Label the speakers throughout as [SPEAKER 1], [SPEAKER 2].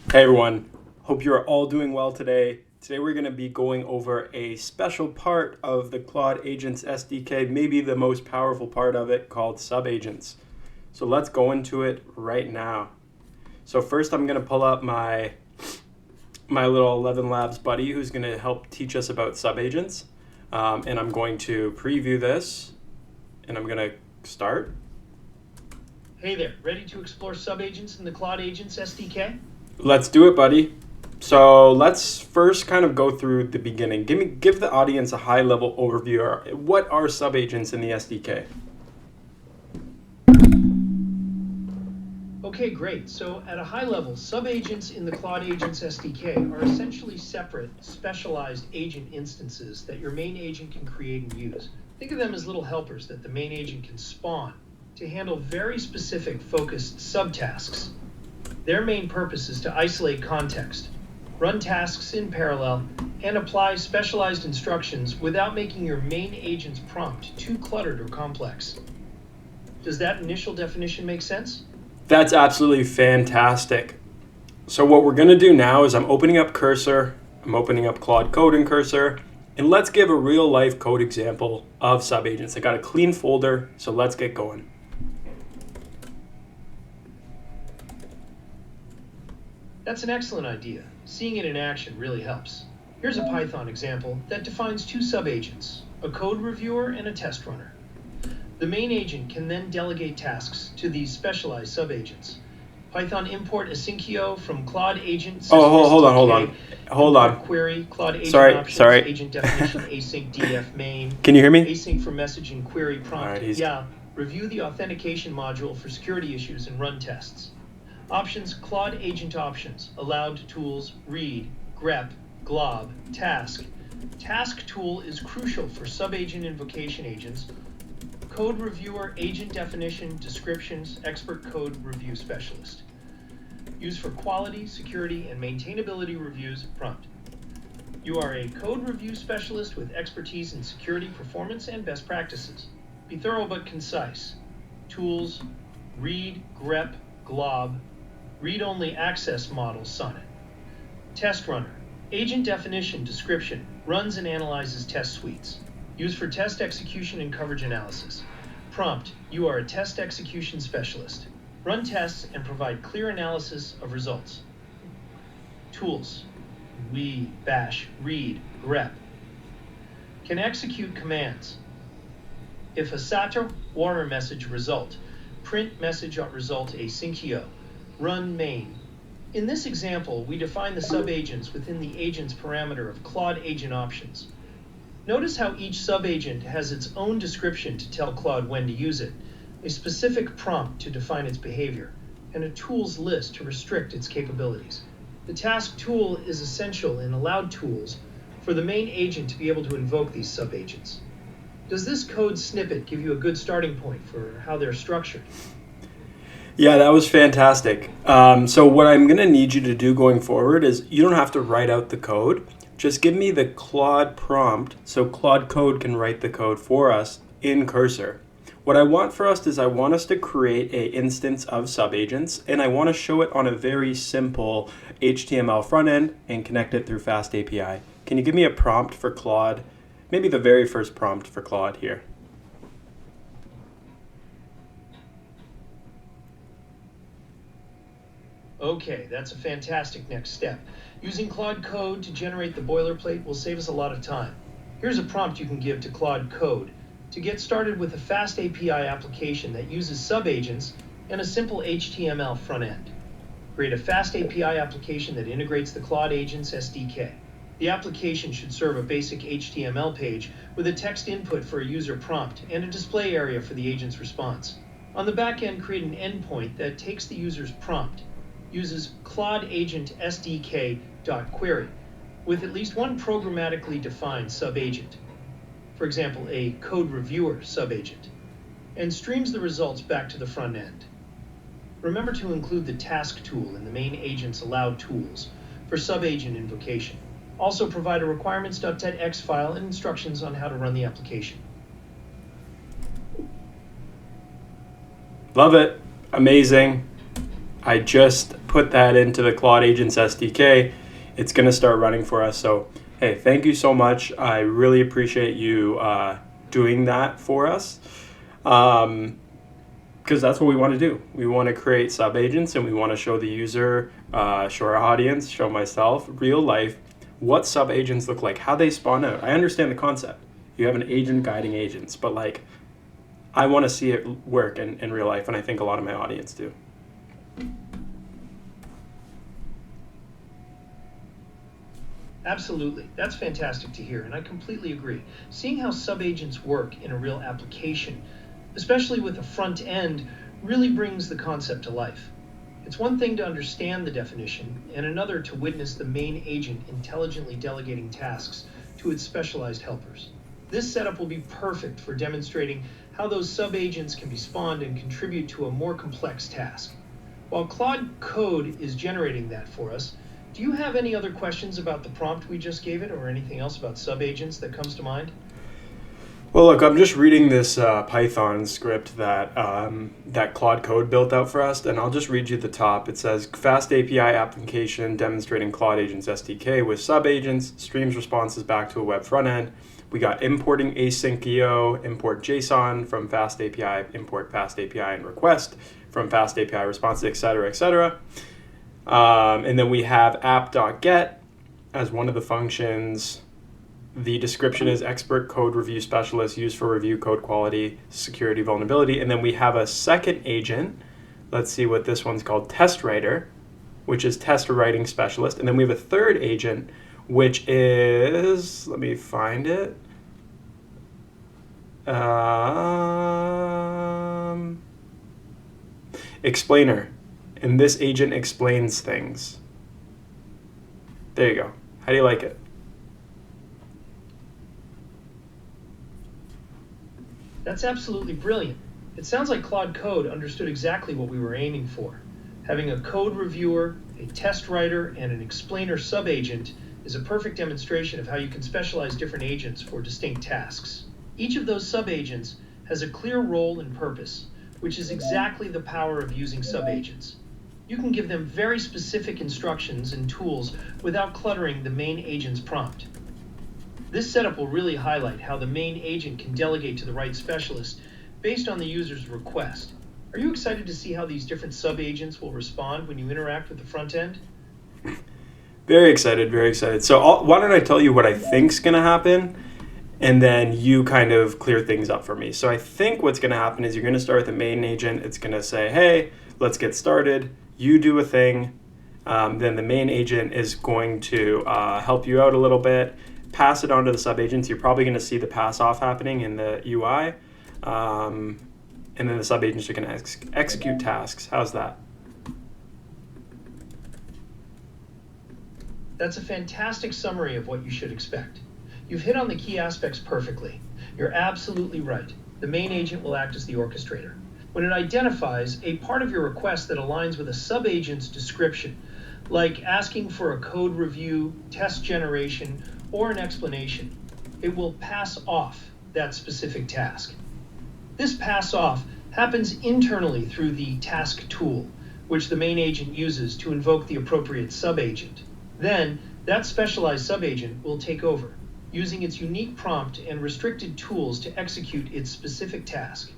[SPEAKER 1] Hey everyone, hope you're all doing well today. Today we're going to be going over a special part of the Claude Agents SDK, maybe the most powerful part of it, called Subagents. So let's go into it right now. So first I'm going to pull up my little 11 Labs buddy who's going to help teach us about Subagents. And I'm going to preview this and I'm going to start.
[SPEAKER 2] Hey there, ready to explore subagents in the Claude Agents SDK?
[SPEAKER 1] Let's do it, buddy. So let's first kind of go through the beginning. Give the audience a high-level overview. What are subagents in the SDK?
[SPEAKER 2] Okay, great. So at a high level, subagents in the Claude Agents SDK are essentially separate, specialized agent instances that your main agent can create and use. Think of them as little helpers that the main agent can spawn to handle very specific, focused subtasks. Their main purpose is to isolate context, run tasks in parallel, and apply specialized instructions without making your main agent's prompt too cluttered or complex. Does that initial definition make sense?
[SPEAKER 1] That's absolutely fantastic. So what we're going to do now is I'm opening up Cursor, I'm opening up Claude Code in Cursor, and let's give a real-life code example of subagents. I got a clean folder, so let's get going.
[SPEAKER 2] That's an excellent idea. Seeing it in action really helps. Here's a Python example that defines two subagents, a code reviewer and a test runner. The main agent can then delegate tasks to these specialized subagents. Python import asyncio from Claude Agents SDK.
[SPEAKER 1] Hold on.
[SPEAKER 2] Query, Claude Agent options,
[SPEAKER 1] Sorry.
[SPEAKER 2] agent definition, async df main.
[SPEAKER 1] Can you hear me?
[SPEAKER 2] Async for message and query prompt.
[SPEAKER 1] Right,
[SPEAKER 2] Review the authentication module for security issues and run tests. Options, Claude Agent options, allowed tools, read, grep, glob, task. Task tool is crucial for subagent invocation agents. Code reviewer, agent definition, descriptions, expert code review specialist. Used for quality, security, and maintainability reviews, prompt. You are a code review specialist with expertise in security, performance, and best practices. Be thorough but concise. Tools, read, grep, glob, read-only access model sonnet. Test runner, agent definition, description, runs and analyzes test suites. Used for test execution and coverage analysis. Prompt, you are a test execution specialist. Run tests and provide clear analysis of results. Tools, we, bash, read, grep. Can execute commands. If a SATA warner message result, print message.result asyncio. Run main. In this example, we define the subagents within the agent's parameter of Claude Agent options. Notice how each subagent has its own description to tell Claude when to use it, a specific prompt to define its behavior, and a tools list to restrict its capabilities. The task tool is essential in allowed tools for the main agent to be able to invoke these subagents. Does this code snippet give you a good starting point for how they're structured?
[SPEAKER 1] Yeah, that was fantastic. So what I'm going to need you to do going forward is you don't have to write out the code. Just give me the Claude prompt so Claude Code can write the code for us in Cursor. What I want for us is I want us to create an instance of subagents, and I want to show it on a very simple HTML front end and connect it through FastAPI. Can you give me a prompt for Claude? Maybe the very first prompt for Claude here.
[SPEAKER 2] Okay, that's a fantastic next step. Using Claude Code to generate the boilerplate will save us a lot of time. Here's a prompt you can give to Claude Code to get started with a FastAPI application that uses subagents and a simple HTML front end. Create a FastAPI application that integrates the Claude Agents SDK. The application should serve a basic HTML page with a text input for a user prompt and a display area for the agent's response. On the back end, create an endpoint that takes the user's prompt, uses Claude Agent SDK.query with at least one programmatically defined subagent, for example, a code reviewer subagent, and streams the results back to the front end. Remember to include the task tool in the main agent's allowed tools for subagent invocation. Also provide a requirements.txt file and instructions on how to run the application.
[SPEAKER 1] Love it. Amazing. I just put that into the Claude Agents SDK. It's going to start running for us. So, hey, thank you so much. I really appreciate you doing that for us. Because that's what we want to do. We want to create sub-agents, and we want to show the user, show our audience, show myself, real life, what sub-agents look like, how they spawn out. I understand the concept. You have an agent guiding agents, but like, I want to see it work in real life, and I think a lot of my audience do.
[SPEAKER 2] Absolutely. That's fantastic to hear, and I completely agree. Seeing how sub-agents work in a real application, especially with a front end, really brings the concept to life. It's one thing to understand the definition, and another to witness the main agent intelligently delegating tasks to its specialized helpers. This setup will be perfect for demonstrating how those sub-agents can be spawned and contribute to a more complex task. While Claude Code is generating that for us, do you have any other questions about the prompt we just gave it, or anything else about sub-agents that comes to mind?
[SPEAKER 1] Well, look, I'm just reading this Python script that that Claude Code built out for us, and I'll just read you the top. It says, FastAPI application demonstrating Claude Agents SDK with sub-agents, streams responses back to a web front end. We got importing async EO, import JSON from FastAPI, import FastAPI and request from FastAPI responses, etc., etc. And then we have app.get as one of the functions. The description is expert code review specialist used for review code quality, security, vulnerability. And then we have a second agent. Let's see what this one's called, test writer, which is test writing specialist. And then we have a third agent, which is, let me find it. Explainer. And this agent explains things. There you go. How do you like it?
[SPEAKER 2] That's absolutely brilliant. It sounds like Claude Code understood exactly what we were aiming for. Having a code reviewer, a test writer, and an explainer sub-agent is a perfect demonstration of how you can specialize different agents for distinct tasks. Each of those sub-agents has a clear role and purpose, which is exactly the power of using sub-agents. You can give them very specific instructions and tools without cluttering the main agent's prompt. This setup will really highlight how the main agent can delegate to the right specialist based on the user's request. Are you excited to see how these different sub-agents will respond when you interact with the front end?
[SPEAKER 1] Very excited, very excited. So why don't I tell you what I think's going to happen, and then you kind of clear things up for me. So I think what's going to happen is you're going to start with the main agent. It's going to say, hey, let's get started. You do a thing. Then the main agent is going to help you out a little bit, pass it on to the sub-agents. You're probably going to see the pass-off happening in the UI. And then the sub-agents are going to execute tasks. How's that?
[SPEAKER 2] That's a fantastic summary of what you should expect. You've hit on the key aspects perfectly. You're absolutely right. The main agent will act as the orchestrator. When it identifies a part of your request that aligns with a sub-agent's description, like asking for a code review, test generation, or an explanation, it will pass off that specific task. This pass off happens internally through the task tool, which the main agent uses to invoke the appropriate sub-agent. Then, that specialized sub-agent will take over, using its unique prompt and restricted tools to execute its specific task.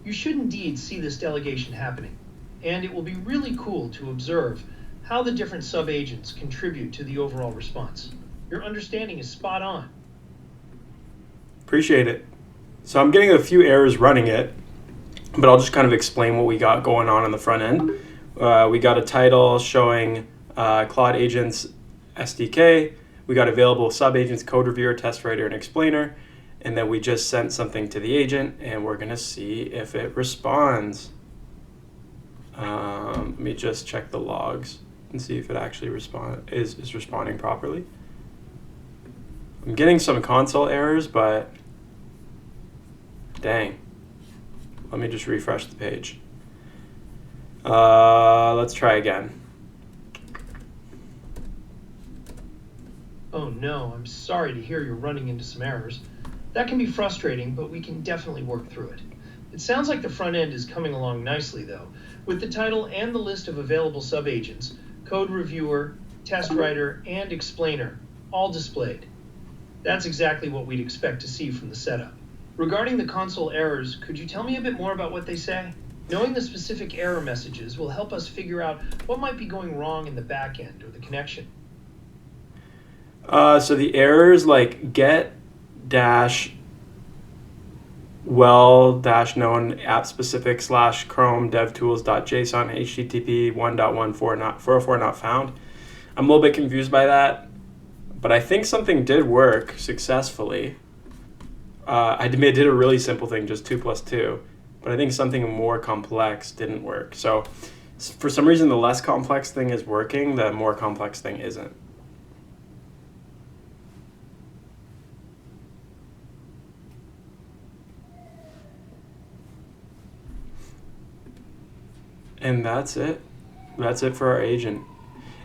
[SPEAKER 2] You should indeed see this delegation happening, and it will be really cool to observe how the different sub-agents contribute to the overall response. Your understanding is spot on.
[SPEAKER 1] Appreciate it. So I'm getting a few errors running it, but I'll just kind of explain what we got going on the front end. We got a title showing Claude Agents SDK. We got available sub-agents, code reviewer, test writer, and explainer. And then we just sent something to the agent, and we're going to see if it responds. Let me just check the logs and see if it actually is responding properly. I'm getting some console errors, but dang. Let me just refresh the page. Let's try again.
[SPEAKER 2] Oh no, I'm sorry to hear you're running into some errors. That can be frustrating, but we can definitely work through it. It sounds like the front end is coming along nicely, though, with the title and the list of available subagents, code reviewer, test writer, and explainer, all displayed. That's exactly what we'd expect to see from the setup. Regarding the console errors, could you tell me a bit more about what they say? Knowing the specific error messages will help us figure out what might be going wrong in the back end or the connection.
[SPEAKER 1] So the errors like get dash well-known app specific / chrome devtools.json http 1.14 not found. I'm a little bit confused by that, but I think something did work successfully. I did a really simple thing, just 2 + 2, but I think something more complex didn't work. So for some reason, the less complex thing is working, the more complex thing isn't. And that's it. That's it for our agent.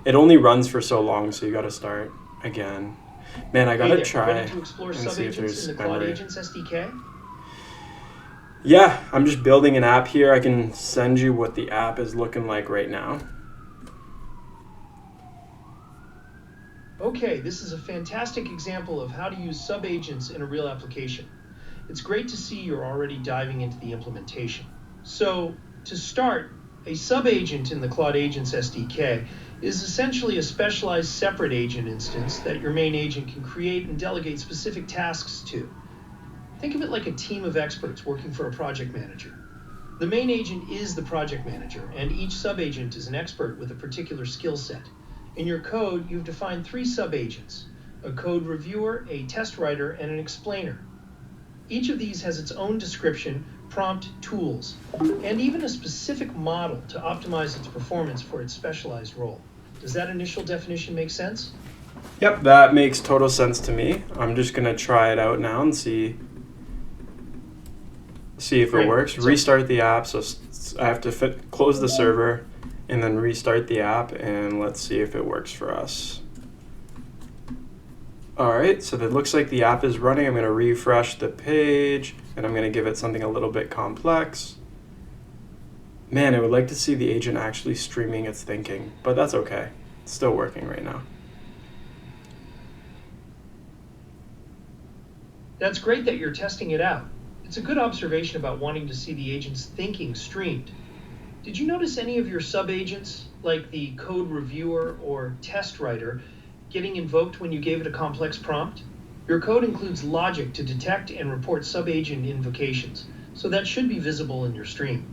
[SPEAKER 1] It only runs for so long, so you got to start again. Man, I got to try
[SPEAKER 2] ready to explore
[SPEAKER 1] and see if
[SPEAKER 2] Subagents
[SPEAKER 1] there's
[SPEAKER 2] in the Claude
[SPEAKER 1] memory.
[SPEAKER 2] Agents SDK?
[SPEAKER 1] Yeah, I'm just building an app here. I can send you what the app is looking like right now.
[SPEAKER 2] Okay, this is a fantastic example of how to use subagents in a real application. It's great to see you're already diving into the implementation. So, to start, a subagent in the Claude Agents SDK is essentially a specialized separate agent instance that your main agent can create and delegate specific tasks to. Think of it like a team of experts working for a project manager. The main agent is the project manager, and each subagent is an expert with a particular skill set. In your code, you've defined 3 subagents: a code reviewer, a test writer, and an explainer. Each of these has its own description, prompt, tools, and even a specific model to optimize its performance for its specialized role. Does that initial definition make sense?
[SPEAKER 1] Yep, that makes total sense to me. I'm just going to try it out now and see if it works. Restart the app, so I have to close the server and then restart the app, and let's see if it works for us. All right, so it looks like the app is running. I'm going to refresh the page, and I'm going to give it something a little bit complex. Man, I would like to see the agent actually streaming its thinking, but that's okay. It's still working right now.
[SPEAKER 2] That's great that you're testing it out. It's a good observation about wanting to see the agent's thinking streamed. Did you notice any of your subagents, like the code reviewer or test writer, getting invoked when you gave it a complex prompt? Your code includes logic to detect and report subagent invocations, so that should be visible in your stream.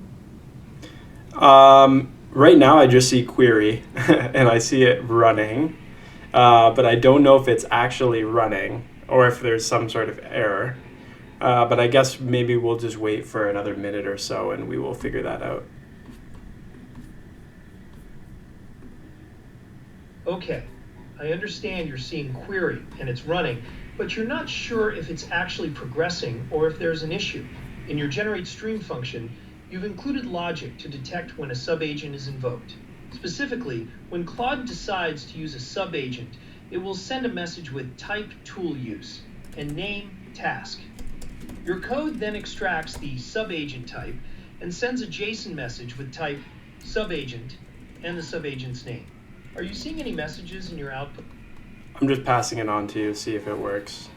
[SPEAKER 1] Right now I just see query and I see it running, but I don't know if it's actually running or if there's some sort of error. But I guess maybe we'll just wait for another minute or so and we will figure that out.
[SPEAKER 2] Okay, I understand you're seeing query and it's running, but you're not sure if it's actually progressing or if there's an issue. In your generate stream function, you've included logic to detect when a subagent is invoked. Specifically, when Claude decides to use a subagent, it will send a message with type tool use and name task. Your code then extracts the subagent type and sends a JSON message with type subagent and the subagent's name. Are you seeing any messages in your output?
[SPEAKER 1] I'm just passing it on to you to see if it works.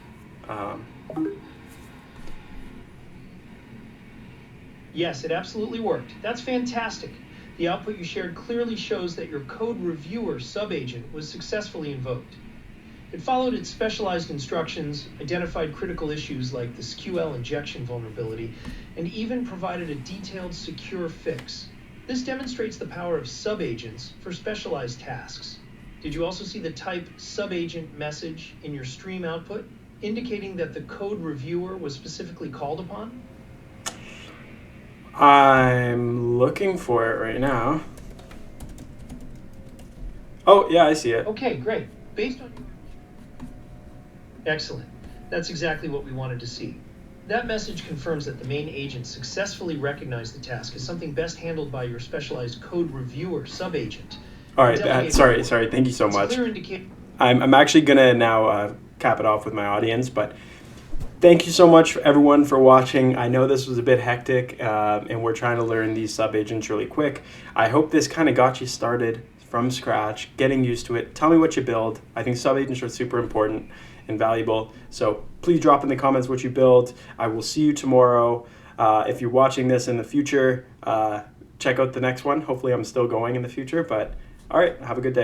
[SPEAKER 2] Yes, it absolutely worked. That's fantastic. The output you shared clearly shows that your code reviewer subagent was successfully invoked. It followed its specialized instructions, identified critical issues like the SQL injection vulnerability, and even provided a detailed secure fix. This demonstrates the power of subagents for specialized tasks. Did you also see the type subagent message in your stream output, indicating that the code reviewer was specifically called upon?
[SPEAKER 1] I'm looking for it right now. Oh, yeah, I see it.
[SPEAKER 2] Okay, great. Based on Excellent. That's exactly what we wanted to see. That message confirms that the main agent successfully recognized the task as something best handled by your specialized code reviewer subagent.
[SPEAKER 1] All right, sorry. Thank you so much.
[SPEAKER 2] Clear indicator.
[SPEAKER 1] I'm actually going to now cap it off with my audience, but Thank you so much, everyone, for watching. I know this was a bit hectic, and we're trying to learn these subagents really quick. I hope this kind of got you started from scratch, getting used to it. Tell me what you build. I think subagents are super important and valuable. So please drop in the comments what you build. I will see you tomorrow. If you're watching this in the future, check out the next one. Hopefully I'm still going in the future, but all right, have a good day.